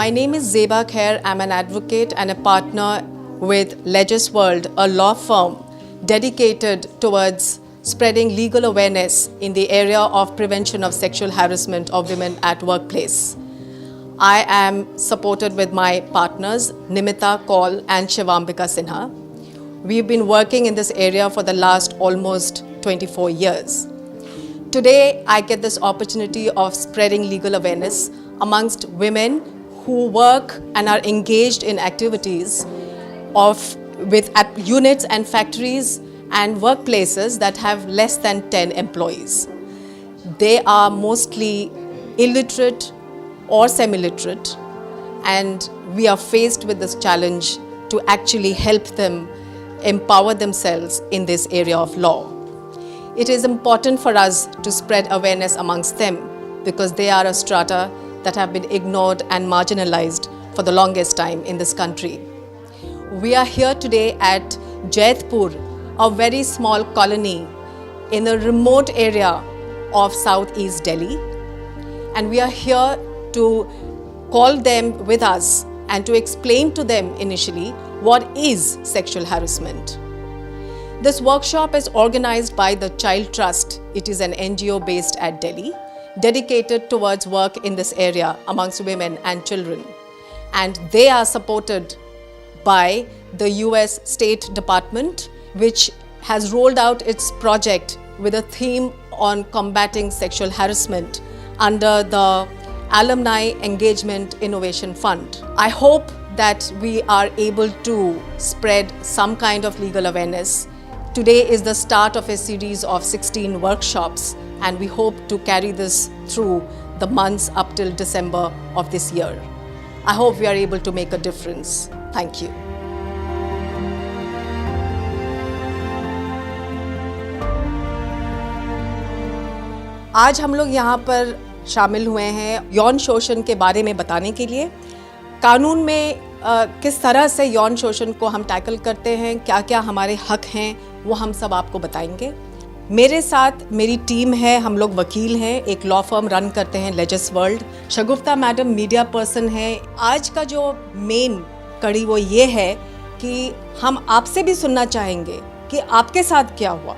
My name is Zeba Khair. I'm an advocate and a partner with Legis World, a law firm dedicated towards spreading legal awareness in the area of prevention of sexual harassment of women at workplace. I am supported with my partners Nimita Kaul and Shivambika Sinha. We've been working in this area for the last almost 24 years. Today, I get this opportunity of spreading legal awareness amongst women who work and are engaged in activities at units and factories and workplaces that have less than 10 employees. They are mostly illiterate or semi-literate, and we are faced with this challenge to actually help them empower themselves in this area of law. It is important for us to spread awareness amongst them because they are a strata that have been ignored and marginalized for the longest time in this country. We are here today at Jaitpur, a very small colony in a remote area of southeast Delhi, and we are here to call them with us and to explain to them initially what is sexual harassment. This workshop is organized by the Child Trust. It is an NGO based at Delhi, dedicated towards work in this area amongst women and children. And they are supported by the US State Department, which has rolled out its project with a theme on combating sexual harassment under the Alumni Engagement Innovation Fund. I hope that we are able to spread some kind of legal awareness. Today is the start of a series of 16 workshops, and we hope to carry this through the months up till December of this year. I hope we are able to make a difference. Thank you. आज हम लोग यहाँ पर शामिल हुए हैं यौन शोषण के बारे में बताने के लिए। कानून में किस तरह से यौन शोषण को हम टैकल करते हैं, क्या क्या हमारे हक हैं, वो हम सब आपको बताएंगे। मेरे साथ मेरी टीम है, हम लोग वकील हैं, एक लॉ फर्म रन करते हैं लेजिस वर्ल्ड। शगुफ्ता मैडम मीडिया पर्सन है। आज का जो मेन कड़ी वो ये है कि हम आपसे भी सुनना चाहेंगे कि आपके साथ क्या हुआ,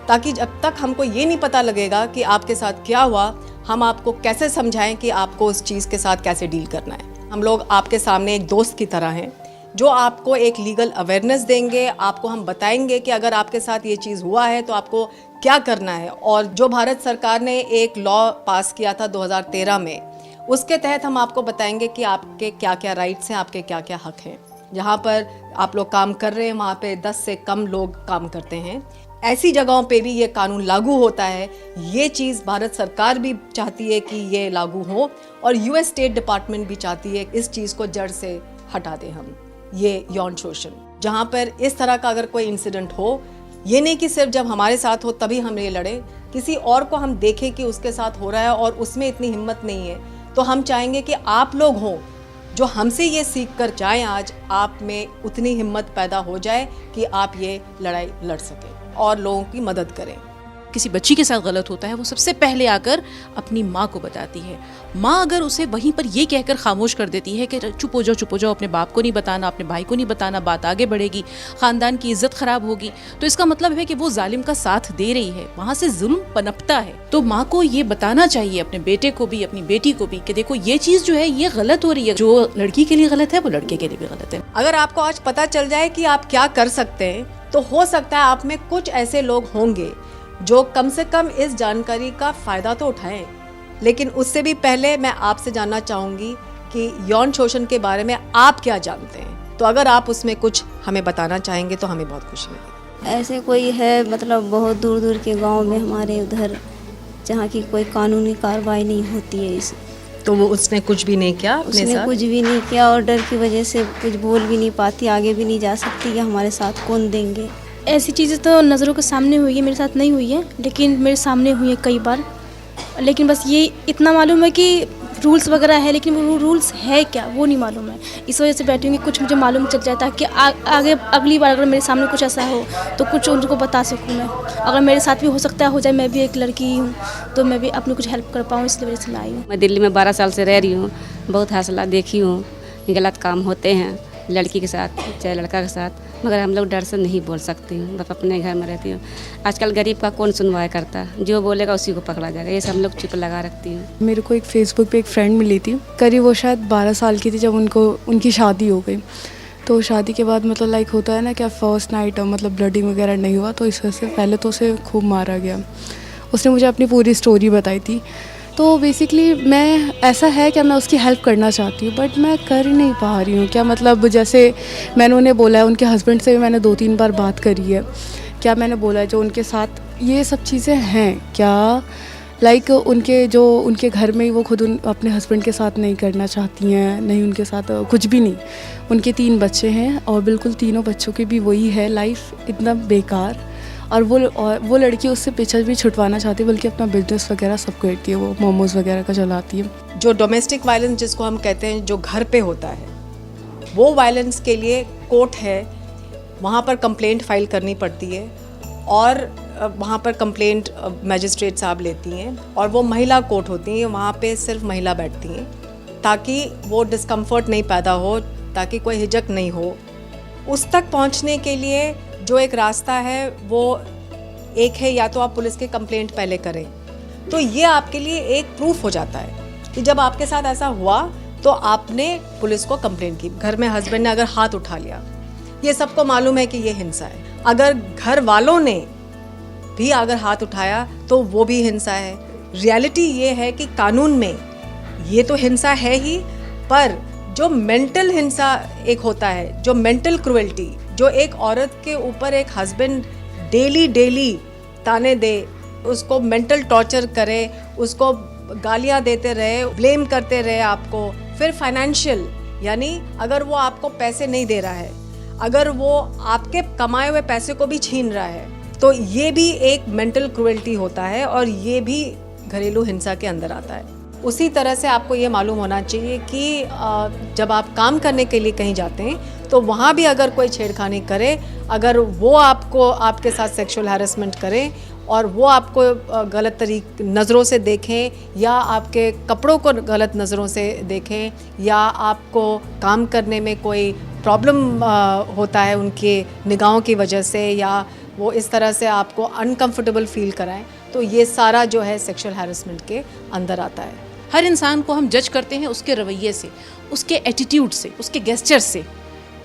ताकि जब तक हमको ये नहीं पता लगेगा कि आपके साथ क्या हुआ, हम आपको कैसे समझाएं कि आपको उस चीज़ के साथ कैसे डील करना है। हम लोग आपके सामने एक दोस्त की तरह हैं जो आपको एक लीगल अवेयरनेस देंगे। आपको हम बताएंगे कि अगर आपके साथ ये चीज़ हुआ है तो आपको क्या करना है। और जो भारत सरकार ने एक लॉ पास किया था 2013 में, उसके तहत हम आपको बताएंगे कि आपके क्या क्या राइट्स हैं, आपके क्या क्या हक हैं। जहाँ पर आप लोग काम कर रहे हैं वहाँ पे 10 से कम लोग काम करते हैं। ऐसी जगहों पे भी ये कानून लागू होता है। ये चीज़ भारत सरकार भी चाहती है कि ये लागू हो, और यूएस स्टेट डिपार्टमेंट भी चाहती है इस चीज़ को जड़ से हटा दें हम। ये यौन शोषण, जहाँ पर इस तरह का अगर कोई इंसिडेंट हो, ये नहीं कि सिर्फ जब हमारे साथ हो तभी हम ये लड़ें, किसी और को हम देखें कि उसके साथ हो रहा है और उसमें इतनी हिम्मत नहीं है, तो हम चाहेंगे कि आप लोग हों जो हमसे ये सीख कर जाएँ, आज आप में उतनी हिम्मत पैदा हो जाए कि आप ये लड़ाई लड़ सकें और लोगों की मदद करें। किसी बच्ची के साथ गलत होता है, वो सबसे पहले आकर अपनी माँ को बताती है। माँ अगर उसे वहीं पर ये कहकर खामोश कर देती है कि चुप हो जाओ, अपने बाप को नहीं बताना, अपने भाई को नहीं बताना, बात आगे बढ़ेगी, ख़ानदान की इज्जत ख़राब होगी, तो इसका मतलब है कि वो जालिम का साथ दे रही है, वहाँ से जुल्म पनपता है। तो माँ को ये बताना चाहिए अपने बेटे को भी, अपनी बेटी को भी, कि देखो ये चीज़ जो है ये गलत हो रही है। जो लड़की के लिए गलत है वो लड़के के लिए भी गलत है। अगर आपको आज पता चल जाए कि आप क्या कर सकते हैं, तो हो सकता है आप में कुछ ऐसे लोग होंगे जो कम से कम इस जानकारी का फ़ायदा तो उठाएं। लेकिन उससे भी पहले मैं आपसे जानना चाहूँगी कि यौन शोषण के बारे में आप क्या जानते हैं। तो अगर आप उसमें कुछ हमें बताना चाहेंगे तो हमें बहुत खुशी मिलेगी। ऐसे कोई है, मतलब बहुत दूर दूर के गांव में हमारे उधर, जहाँ की कोई कानूनी कार्रवाई नहीं होती है। इस तो वो उसने कुछ भी नहीं किया, उसने कुछ भी नहीं किया और डर की वजह से कुछ बोल भी नहीं पाती, आगे भी नहीं जा सकती कि हमारे साथ कौन देंगे। ऐसी चीज़ें तो नज़रों के सामने हुई है, मेरे साथ नहीं हुई है, लेकिन मेरे सामने हुई है कई बार। लेकिन बस ये इतना मालूम है कि रूल्स वगैरह है, लेकिन वो रूल्स है क्या वो नहीं मालूम है। इस वजह से बैठी हूँ कि कुछ मुझे मालूम चल जाए, ताकि आगे अगली बार अगर मेरे सामने कुछ ऐसा हो तो कुछ उनको बता सकूँ मैं। अगर मेरे साथ भी हो सकता है हो जाए, मैं भी एक लड़की हूँ तो मैं भी अपनी कुछ हेल्प कर पाऊँ, इसलिए वजह से मैं आई हूँ। मैं दिल्ली में 12 साल से रह रही हूँ। बहुत हौसला देखी हूँ, गलत काम होते हैं लड़की के साथ चाहे लड़का के साथ, मगर हम लोग डर से नहीं बोल सकती हूँ। बस अपने घर में रहती हूँ। आजकल गरीब का कौन सुनवाई करता, जो बोलेगा उसी को पकड़ा जाएगा, ये सब हम लोग चुप लगा रखती हूँ। मेरे को एक फेसबुक पे एक फ्रेंड मिली थी, करीब वो शायद 12 साल की थी जब उनकी शादी हो गई। तो शादी के बाद मतलब लाइक होता है ना क्या, फर्स्ट नाइट मतलब ब्लडिंग वगैरह नहीं हुआ, तो इस वजह से पहले तो उसे खूब मारा गया। उसने मुझे अपनी पूरी स्टोरी बताई थी। तो बेसिकली मैं ऐसा है कि मैं उसकी हेल्प करना चाहती हूँ, बट मैं कर नहीं पा रही हूँ। क्या मतलब जैसे मैंने उन्हें बोला है, उनके हस्बैंड से भी मैंने 2-3 बार बात करी है। क्या मैंने बोला है जो उनके साथ ये सब चीज़ें हैं क्या, लाइक उनके घर में ही वो खुद अपने हस्बैंड के साथ नहीं करना चाहती हैं, नहीं उनके साथ कुछ भी नहीं। उनके 3 बच्चे हैं और बिल्कुल तीनों बच्चों की भी वही है लाइफ, इतना बेकार। और वो लड़की उससे पीछे भी छुटवाना चाहती है, बल्कि अपना बिजनेस वगैरह सब करती है, वो मोमोज़ वगैरह का चलाती है। जो डोमेस्टिक वायलेंस जिसको हम कहते हैं, जो घर पे होता है, वो वायलेंस के लिए कोर्ट है, वहाँ पर कंप्लेंट फाइल करनी पड़ती है और वहाँ पर कंप्लेंट मैजिस्ट्रेट साहब लेती हैं और वो महिला कोर्ट होती हैं, वहाँ पे सिर्फ महिला बैठती हैं ताकि वो डिस्कम्फर्ट नहीं पैदा हो, ताकि कोई हिचक नहीं हो। उस तक पहुँचने के लिए जो एक रास्ता है वो एक है, या तो आप पुलिस की कंप्लेंट पहले करें, तो ये आपके लिए एक प्रूफ हो जाता है कि जब आपके साथ ऐसा हुआ तो आपने पुलिस को कंप्लेंट की। घर में हस्बैंड ने अगर हाथ उठा लिया, ये सबको मालूम है कि ये हिंसा है। अगर घर वालों ने भी अगर हाथ उठाया तो वो भी हिंसा है। रियलिटी ये है कि कानून में ये तो हिंसा है ही, पर जो मेंटल हिंसा एक होता है, जो मेंटल क्रुएल्टी, जो एक औरत के ऊपर एक हस्बैंड डेली ताने दे, उसको मेंटल टॉर्चर करे, उसको गालियां देते रहे, ब्लेम करते रहे आपको, फिर फाइनेंशियल, यानी अगर वो आपको पैसे नहीं दे रहा है, अगर वो आपके कमाए हुए पैसे को भी छीन रहा है, तो ये भी एक मेंटल क्रुएल्टी होता है और ये भी घरेलू हिंसा के अंदर आता है। उसी तरह से आपको ये मालूम होना चाहिए कि जब आप काम करने के लिए कहीं जाते हैं तो वहाँ भी अगर कोई छेड़खानी करे, अगर वो आपके साथ सेक्सुअल हैरेसमेंट करें और वो आपको गलत नज़रों से देखें, या आपके कपड़ों को गलत नज़रों से देखें, या आपको काम करने में कोई प्रॉब्लम होता है उनके निगाहों की वजह से, या वो इस तरह से आपको अनकंफर्टेबल फील कराएं, तो ये सारा जो है सेक्सुअल हैरेसमेंट के अंदर आता है। हर इंसान को हम जज करते हैं उसके रवैये से, उसके एटीट्यूड से, उसके गेस्चर से,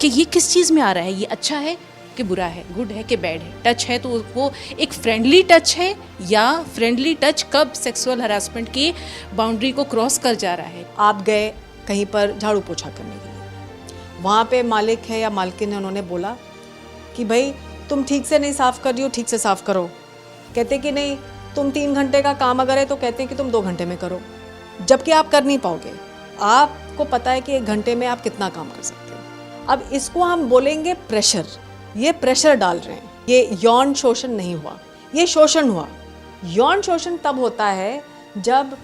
कि ये किस चीज़ में आ रहा है, ये अच्छा है कि बुरा है, गुड है कि बैड है। टच है तो वो एक फ्रेंडली टच है, या फ्रेंडली टच कब सेक्सुअल हरासमेंट की बाउंड्री को क्रॉस कर जा रहा है। आप गए कहीं पर झाड़ू पोछा करने के लिए, वहाँ पे मालिक है या मालकिन है, उन्होंने बोला कि भाई तुम ठीक से नहीं साफ़ कर रही हो, ठीक से साफ़ करो। कहते कि नहीं, तुम 3 घंटे का काम अगर है तो कहते हैं कि तुम 2 घंटे में करो, जबकि आप कर नहीं पाओगे। आपको पता है कि 1 घंटे में आप कितना काम कर सकते हो। अब इसको हम बोलेंगे प्रेशर, ये प्रेशर डाल रहे हैं। ये यौन शोषण नहीं हुआ, ये शोषण हुआ। यौन शोषण तब होता है जब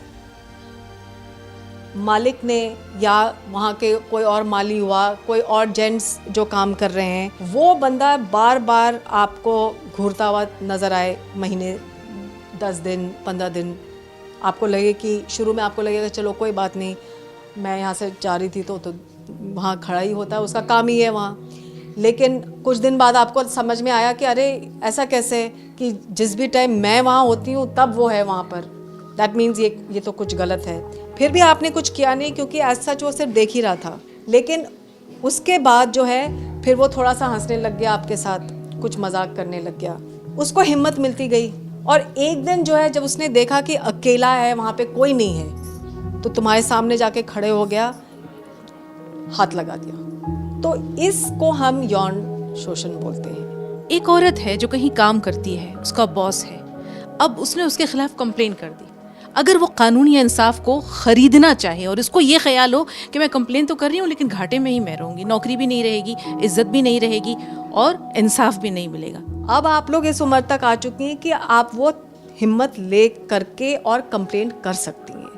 मालिक ने या वहाँ के कोई और माली हुआ, कोई और जेंट्स जो काम कर रहे हैं, वो बंदा बार बार आपको घूरता हुआ नज़र आए, महीने 10 दिन 15 दिन, आपको लगे कि शुरू में आपको लगेगा चलो कोई बात नहीं, मैं यहाँ से जा रही थी तो वहाँ खड़ा ही होता है, उसका काम ही है वहाँ। लेकिन कुछ दिन बाद आपको समझ में आया कि अरे ऐसा कैसे कि जिस भी टाइम मैं वहाँ होती हूँ तब वो है वहाँ पर, दैट मीन्स ये तो कुछ गलत है। फिर भी आपने कुछ किया नहीं, क्योंकि एज सच वो सिर्फ देख ही रहा था। लेकिन उसके बाद जो है फिर वो थोड़ा सा हंसने लग गया आपके साथ, कुछ मजाक करने लग गया, उसको हिम्मत मिलती गई। और एक दिन जो है जब उसने देखा कि अकेला है, वहाँ पे कोई नहीं है, तो तुम्हारे सामने जाके खड़े हो गया, हाथ लगा दिया। तो इसको हम यौन शोषण बोलते हैं। एक औरत है जो कहीं काम करती है, उसका बॉस है, अब उसने उसके खिलाफ कंप्लेन कर दी। अगर वो कानून या इंसाफ को ख़रीदना चाहे और इसको ये ख्याल हो कि मैं कंप्लेन तो कर रही हूँ लेकिन घाटे में ही मैं रहूँगी, नौकरी भी नहीं रहेगी, इज्जत भी नहीं रहेगी और इंसाफ भी नहीं मिलेगा। अब आप लोग इस उम्र तक आ चुकी हैं कि आप वो हिम्मत ले करके और कंप्लेंट कर सकती हैं,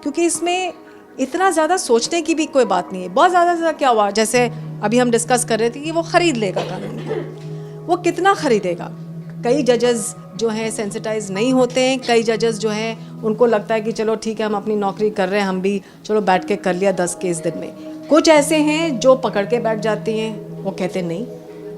क्योंकि इसमें इतना ज़्यादा सोचने की भी कोई बात नहीं है। बहुत ज़्यादा क्या हुआ, जैसे अभी हम डिस्कस कर रहे थे कि वो ख़रीद लेगा कानून को, वो कितना ख़रीदेगा। कई जजेस जो हैं सेंसिटाइज नहीं होते हैं, कई जजेस जो हैं उनको लगता है कि चलो ठीक है हम अपनी नौकरी कर रहे हैं, हम भी चलो बैठ के कर लिया 10 केस दिन में। कुछ ऐसे हैं जो पकड़ के बैठ जाती हैं, वो कहते नहीं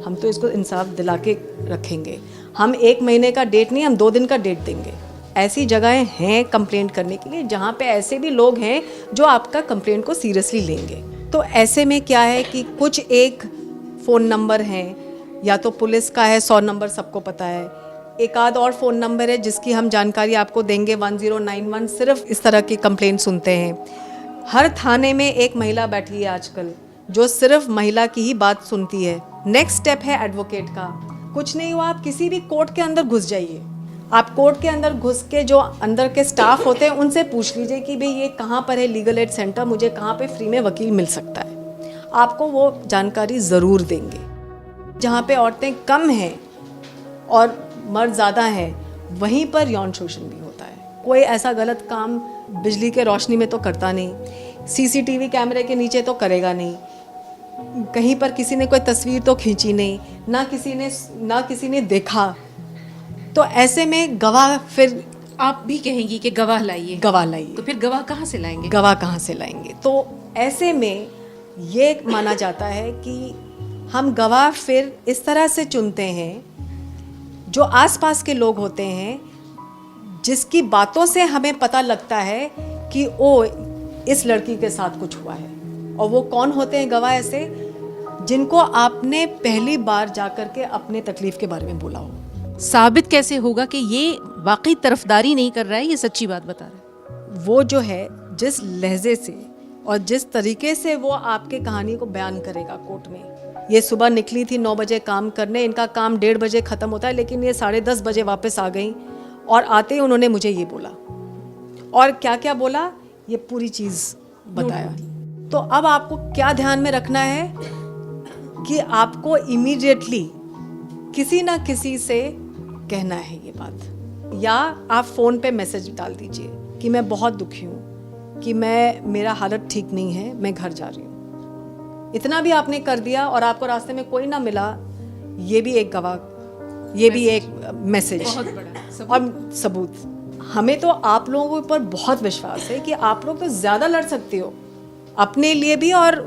हम तो इसको इंसाफ दिला के रखेंगे, हम 1 महीने का डेट नहीं, हम 2 दिन का डेट देंगे। ऐसी जगहें हैं कंप्लेंट करने के लिए जहाँ पे ऐसे भी लोग हैं जो आपका कंप्लेंट को सीरियसली लेंगे। तो ऐसे में क्या है कि कुछ एक फ़ोन नंबर हैं, या तो पुलिस का है 100 नंबर सबको पता है, एक आध और फ़ोन नंबर है जिसकी हम जानकारी आपको देंगे 1091, सिर्फ इस तरह की कंप्लेंट सुनते हैं। हर थाने में एक महिला बैठी है आजकल जो सिर्फ महिला की ही बात सुनती है। नेक्स्ट स्टेप है एडवोकेट का। कुछ नहीं हुआ, आप किसी भी कोर्ट के अंदर घुस जाइए, आप कोर्ट के अंदर घुस के जो अंदर के स्टाफ होते हैं उनसे पूछ लीजिए कि भाई ये कहाँ पर है लीगल एड सेंटर, मुझे कहाँ पे फ्री में वकील मिल सकता है। आपको वो जानकारी ज़रूर देंगे। जहाँ पे औरतें कम हैं और मर्द ज़्यादा हैं, वहीं पर यौन शोषण भी होता है। कोई ऐसा गलत काम बिजली के रोशनी में तो करता नहीं, CCTV कैमरे के नीचे तो करेगा नहीं, कहीं पर किसी ने कोई तस्वीर तो खींची नहीं, ना किसी ने देखा। तो ऐसे में गवाह, फिर आप भी कहेंगी कि गवाह लाइए, गवाह लाइए, तो फिर गवाह कहाँ से लाएंगे? गवाह कहाँ से लाएंगे? तो ऐसे में ये माना जाता है कि हम गवाह फिर इस तरह से चुनते हैं जो आसपास के लोग होते हैं, जिसकी बातों से हमें पता लगता है कि ओ इस लड़की के साथ कुछ हुआ है। और वो कौन होते हैं गवाह? ऐसे जिनको आपने पहली बार जाकर के अपने तकलीफ के बारे में बोला हो। साबित कैसे होगा कि ये वाकई तरफदारी नहीं कर रहा है, ये सच्ची बात बता रहा है? वो जो है जिस लहजे से और जिस तरीके से वो आपके कहानी को बयान करेगा कोर्ट में, ये सुबह निकली थी 9 बजे काम करने, इनका काम 1:30 बजे ख़त्म होता है, लेकिन ये 10:30 बजे वापस आ गई और आते ही उन्होंने मुझे ये बोला। और क्या क्या बोला ये पूरी चीज़ बताया। तो अब आपको क्या ध्यान में रखना है कि आपको इमीडिएटली किसी ना किसी से कहना है ये बात, या आप फ़ोन पे मैसेज डाल दीजिए कि मैं बहुत दुखी हूँ, कि मेरा हालत ठीक नहीं है, मैं घर जा रही हूँ। इतना भी आपने कर दिया और आपको रास्ते में कोई ना मिला, ये भी एक गवाह, ये भी एक मैसेज, बहुत बड़ा और सबूत। हमें तो आप लोगों के ऊपर बहुत विश्वास है कि आप लोग तो ज़्यादा लड़ सकते हो, अपने लिए भी और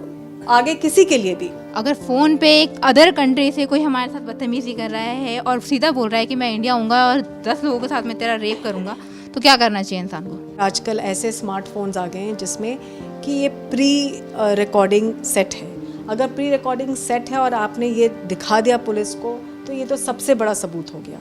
आगे किसी के लिए भी। अगर फ़ोन पे एक अदर कंट्री से कोई हमारे साथ बदतमीज़ी कर रहा है और सीधा बोल रहा है कि मैं इंडिया आऊँगा और 10 लोगों के साथ मैं तेरा रेप करूँगा, तो क्या करना चाहिए इंसान को? आजकल ऐसे स्मार्टफोन्स आ गए हैं जिसमें कि ये प्री रिकॉर्डिंग सेट है। अगर प्री रिकॉर्डिंग सेट है और आपने ये दिखा दिया पुलिस को, तो ये तो सबसे बड़ा सबूत हो गया।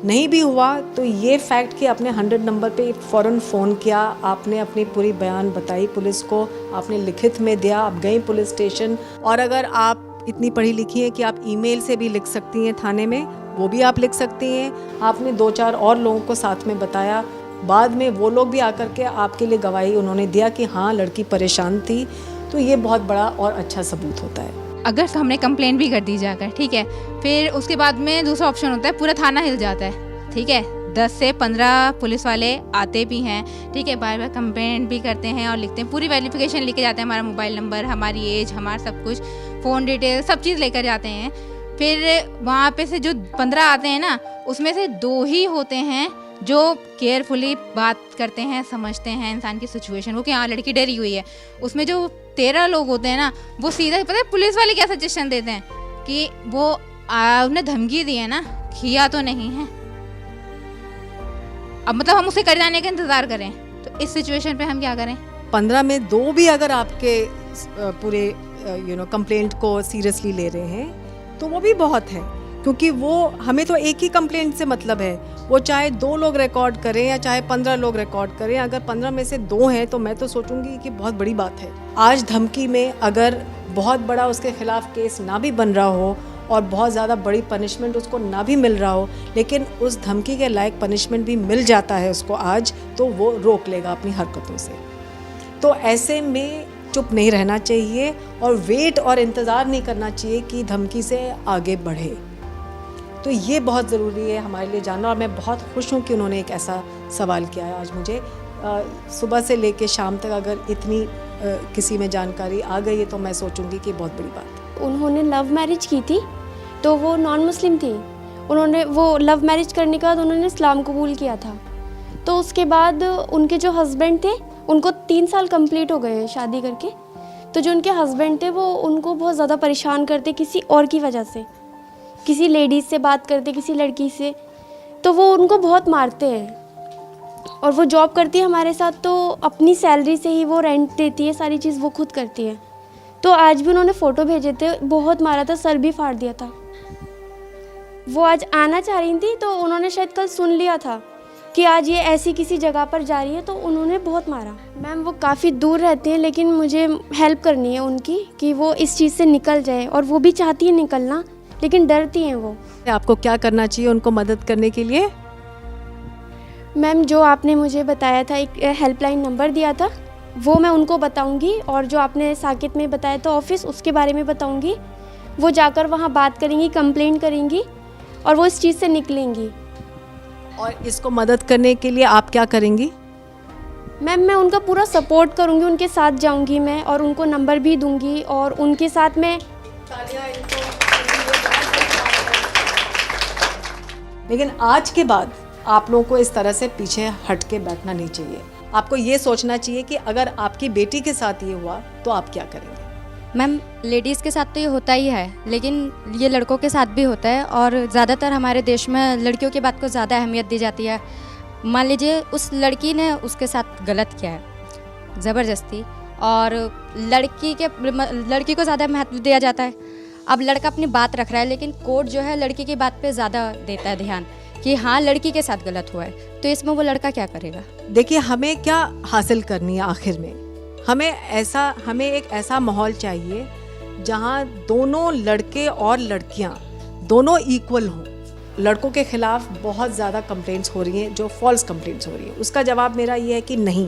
नहीं भी हुआ तो ये फैक्ट कि आपने 100 नंबर पे फ़ौरन फ़ोन किया, आपने अपनी पूरी बयान बताई पुलिस को, आपने लिखित में दिया, आप गई पुलिस स्टेशन। और अगर आप इतनी पढ़ी लिखी हैं कि आप ईमेल से भी लिख सकती हैं थाने में, वो भी आप लिख सकती हैं। आपने 2-4 और लोगों को साथ में बताया, बाद में वो लोग भी आकर के आपके लिए गवाही उन्होंने दिया कि हाँ लड़की परेशान थी, तो ये बहुत बड़ा और अच्छा सबूत होता है। अगर हमने कंप्लेंट भी कर दी जाकर, ठीक है, फिर उसके बाद में दूसरा ऑप्शन होता है पूरा थाना हिल जाता है, ठीक है, 10 से 15 पुलिस वाले आते भी हैं, ठीक है, बार बार कंप्लेंट भी करते हैं और लिखते हैं, पूरी वेरिफिकेशन लेके जाते हैं, हमारा मोबाइल नंबर, हमारी एज, हमारा सब कुछ, फ़ोन डिटेल, सब चीज़ लेकर जाते हैं। फिर वहाँ पे से जो 15 आते हैं ना, उसमें से 2 ही होते हैं जो केयरफुली बात करते हैं, समझते हैं इंसान की सिचुएशन को कि हाँ लड़की डरी हुई है। उसमें जो 13 लोग होते हैं ना, वो सीधा, पता है पुलिस वाले क्या सजेशन देते हैं कि वो उन्हें धमकी दी है ना, किया तो नहीं है, अब मतलब हम उसे कर जाने का इंतज़ार करें, तो इस सिचुएशन पे हम क्या करें? 15 में 2 भी अगर आपके पूरे कंप्लेंट को सीरियसली ले रहे हैं तो वो भी बहुत है, क्योंकि वो हमें तो एक ही कंप्लेंट से मतलब है, वो चाहे 2 लोग रिकॉर्ड करें या चाहे 15 लोग रिकॉर्ड करें। अगर 15 में से 2 हैं तो मैं तो सोचूंगी कि बहुत बड़ी बात है। आज धमकी में अगर बहुत बड़ा उसके खिलाफ केस ना भी बन रहा हो और बहुत ज़्यादा बड़ी पनिशमेंट उसको ना भी मिल रहा हो, लेकिन उस धमकी के लायक पनिशमेंट भी मिल जाता है उसको आज, तो वो रोक लेगा अपनी हरकतों से। तो ऐसे में चुप नहीं रहना चाहिए और वेट और इंतज़ार नहीं करना चाहिए कि धमकी से आगे बढ़े। तो ये बहुत ज़रूरी है हमारे लिए जानना, और मैं बहुत खुश हूँ कि उन्होंने एक ऐसा सवाल किया है आज मुझे सुबह से लेके शाम तक अगर इतनी किसी में जानकारी आ गई है तो मैं सोचूंगी कि बहुत बड़ी बात है। उन्होंने लव मैरिज की थी, तो वो नॉन मुस्लिम थी। उन्होंने वो लव मैरिज करने के बाद उन्होंने इस्लाम कबूल किया था। तो उसके बाद उनके जो हस्बैंड थे उनको 3 साल कंप्लीट हो गए हैं शादी करके। तो जो उनके हस्बैंड थे वो उनको बहुत ज़्यादा परेशान करते किसी और की वजह से, किसी लेडीज़ से बात करते, किसी लड़की से, तो वो उनको बहुत मारते हैं। और वो जॉब करती है हमारे साथ, तो अपनी सैलरी से ही वो रेंट देती है, सारी चीज़ वो खुद करती है। तो आज भी उन्होंने फ़ोटो भेजे थे, बहुत मारा था, सर भी फाड़ दिया था। वो आज आना चाह रही थी, तो उन्होंने शायद कल सुन लिया था कि आज ये ऐसी किसी जगह पर जा रही है, तो उन्होंने बहुत मारा। मैम वो काफ़ी दूर रहते हैं, लेकिन मुझे हेल्प करनी है उनकी कि वो इस चीज़ से निकल जाए, और वो भी चाहती है निकलना, लेकिन डरती हैं वो। आपको क्या करना चाहिए उनको मदद करने के लिए? मैम जो आपने मुझे बताया था, एक हेल्पलाइन नंबर दिया था, वो मैं उनको बताऊंगी, और जो आपने साकेत में बताया था ऑफिस, उसके बारे में बताऊंगी। वो जाकर वहाँ बात करेंगी, कंप्लेंट करेंगी, और वो इस चीज़ से निकलेंगी। और इसको मदद करने के लिए आप क्या करेंगी? मैम मैं उनका पूरा सपोर्ट करूंगी, उनके साथ जाऊंगी मैं, और उनको नंबर भी दूंगी, और उनके साथ मैं। लेकिन आज के बाद आप लोगों को इस तरह से पीछे हट के बैठना नहीं चाहिए। आपको ये सोचना चाहिए कि अगर आपकी बेटी के साथ ये हुआ तो आप क्या करेंगे। मैम लेडीज़ के साथ तो ये होता ही है, लेकिन ये लड़कों के साथ भी होता है, और ज़्यादातर हमारे देश में लड़कियों की बात को ज़्यादा अहमियत दी जाती है। मान लीजिए उस लड़की ने उसके साथ गलत किया है ज़बरदस्ती, और लड़की को ज़्यादा महत्व दिया जाता है। अब लड़का अपनी बात रख रहा है, लेकिन कोर्ट जो है लड़की की बात पे ज़्यादा देता है ध्यान कि हाँ लड़की के साथ गलत हुआ है, तो इसमें वो लड़का क्या करेगा। देखिए हमें क्या हासिल करनी है आखिर में, हमें एक ऐसा माहौल चाहिए जहाँ दोनों लड़के और लड़कियाँ दोनों इक्वल हों। लड़कों के खिलाफ बहुत ज़्यादा कंप्लेंट्स हो रही हैं, जो फॉल्स कंप्लेंट्स हो रही हैं। उसका जवाब मेरा ये है कि नहीं,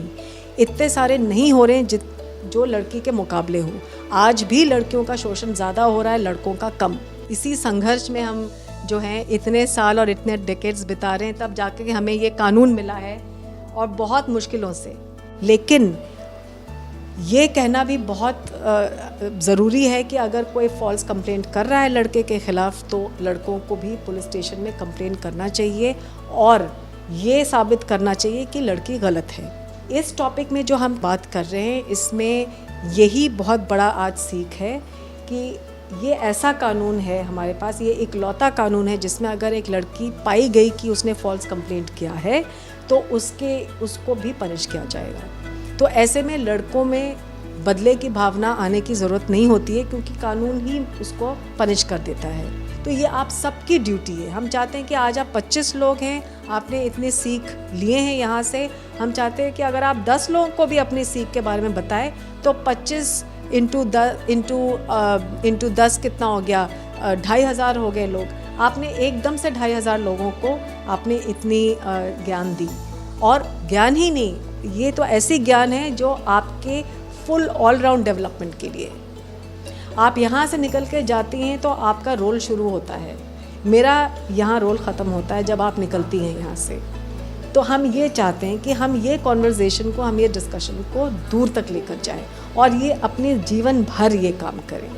इतने सारे नहीं हो रहे हैं जो लड़की के मुकाबले हो। आज भी लड़कियों का शोषण ज़्यादा हो रहा है, लड़कों का कम। इसी संघर्ष में हम जो हैं इतने साल और इतने डेकेड्स बिता रहे हैं, तब जाके हमें ये कानून मिला है, और बहुत मुश्किलों से। लेकिन ये कहना भी बहुत ज़रूरी है कि अगर कोई फॉल्स कंप्लेंट कर रहा है लड़के के ख़िलाफ़, तो लड़कों को भी पुलिस स्टेशन में कंप्लेंट करना चाहिए और ये साबित करना चाहिए कि लड़की गलत है। इस टॉपिक में जो हम बात कर रहे हैं, इसमें यही बहुत बड़ा आज सीख है कि ये ऐसा कानून है हमारे पास, ये इकलौता कानून है जिसमें अगर एक लड़की पाई गई कि उसने फॉल्स कंप्लेंट किया है तो उसको भी पनिश किया जाएगा। तो ऐसे में लड़कों में बदले की भावना आने की ज़रूरत नहीं होती है, क्योंकि कानून ही उसको पनिश कर देता है। तो ये आप सबकी ड्यूटी है। हम चाहते हैं कि आज आप 25 लोग हैं, आपने इतने सीख लिए हैं यहाँ से, हम चाहते हैं कि अगर आप 10 लोगों को भी अपनी सीख के बारे में बताएं तो 25 इंटू 10 कितना हो गया, 2500 हो गए लोग। आपने एकदम से 2500 लोगों को आपने इतनी ज्ञान दी, और ज्ञान ही नहीं, ये तो ऐसी ज्ञान है जो आपके फुल ऑलराउंड डेवलपमेंट के लिए। आप यहाँ से निकल के जाती हैं तो आपका रोल शुरू होता है, मेरा यहाँ रोल ख़त्म होता है जब आप निकलती हैं यहाँ से। तो हम ये चाहते हैं कि हम ये कॉन्वर्जेशन को, हम ये डिस्कशन को दूर तक लेकर जाएं और ये अपने जीवन भर ये काम करें।